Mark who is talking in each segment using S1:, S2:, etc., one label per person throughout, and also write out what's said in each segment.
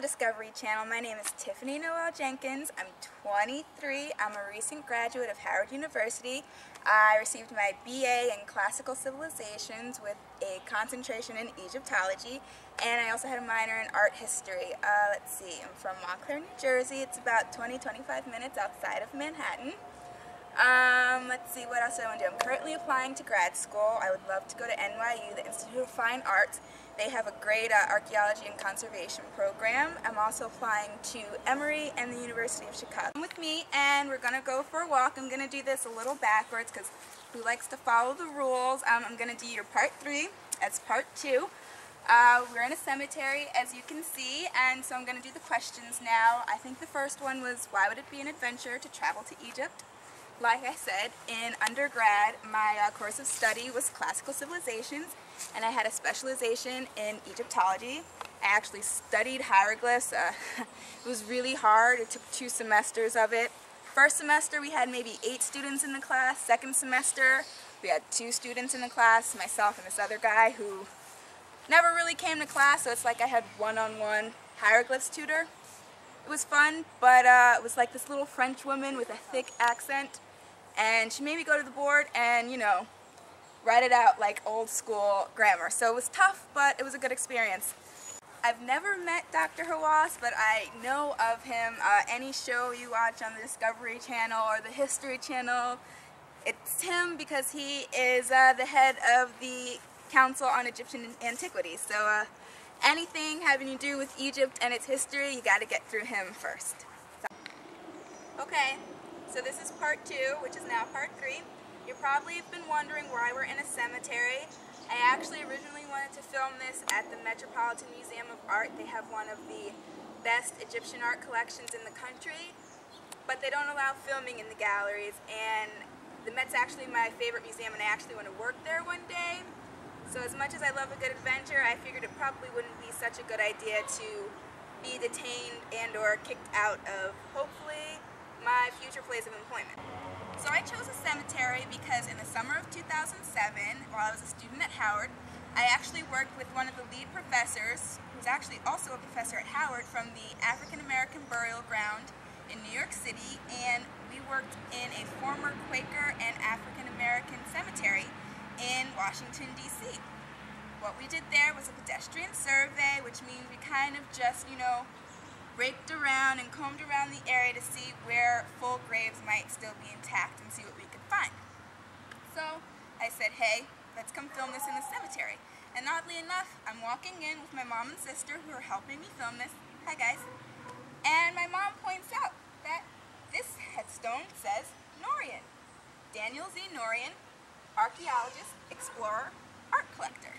S1: Hello Discovery Channel, my name is Tiffany Jenkins. I'm 23. I'm a recent graduate of Howard University. I received my BA in Classical Civilizations with a concentration in Egyptology, and I also had a minor in Art History. Let's see, I'm from Montclair, New Jersey. It's about 20-25 minutes outside of Manhattan. Let's see, what else do I want to do? I'm currently applying to grad school. I would love to go to NYU, the Institute of Fine Arts. They have a great archaeology and conservation program. I'm also applying to Emory and the University of Chicago. Come with me and we're going to go for a walk. I'm going to do this a little backwards because who likes to follow the rules? I'm going to do your part 3 as part 2. We're in a cemetery, as you can see, and so I'm going to do the questions now. I think the first one was, why would it be an adventure to travel to Egypt? Like I said, in undergrad, my course of study was Classical Civilizations, and I had a specialization in Egyptology. I actually studied hieroglyphs. It was really hard. It took 2 semesters of it. First semester, we had maybe 8 students in the class. Second semester, we had 2 students in the class, myself and this other guy who never really came to class, so it's like I had one-on-one hieroglyphs tutor. It was fun, but it was like this little French woman with a thick accent. And she made me go to the board and, you know, write it out like old school grammar. So it was tough, but it was a good experience. I've never met Dr. Hawass, but I know of him. Any show you watch on the Discovery Channel or the History Channel, it's him because he is the head of the Council on Egyptian Antiquities. So anything having to do with Egypt and its history, you got to get through him first. Okay. So this is part 2, which is now part 3. You probably have been wondering why we're in a cemetery. I actually originally wanted to film this at the Metropolitan Museum of Art. They have one of the best Egyptian art collections in the country, but they don't allow filming in the galleries, and the Met's actually my favorite museum, and I actually want to work there one day. So as much as I love a good adventure, I figured it probably wouldn't be such a good idea to be detained and or kicked out of, hopefully, my future place of employment. So I chose a cemetery because in the summer of 2007, while I was a student at Howard, I actually worked with one of the lead professors, who's actually also a professor at Howard, from the African American Burial Ground in New York City, and we worked in a former Quaker and African American cemetery in Washington, D.C. What we did there was a pedestrian survey, which means we kind of just, you know, raked around and combed around the area to see where full graves might still be intact and see what we could find. So I said, hey, let's come film this in the cemetery. And oddly enough, I'm walking in with my mom and sister who are helping me film this. Hi guys. And my mom points out that this headstone says Norian. Daniel Z. Norian, archaeologist, explorer, art collector.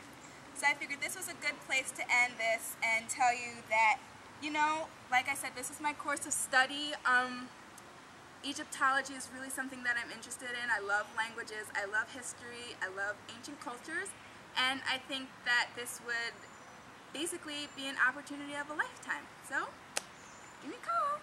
S1: So I figured this was a good place to end this and tell you that, you know, like I said, this is my course of study. Egyptology is really something that I'm interested in. I love languages, I love history, I love ancient cultures, and I think that this would basically be an opportunity of a lifetime. So, give me a call.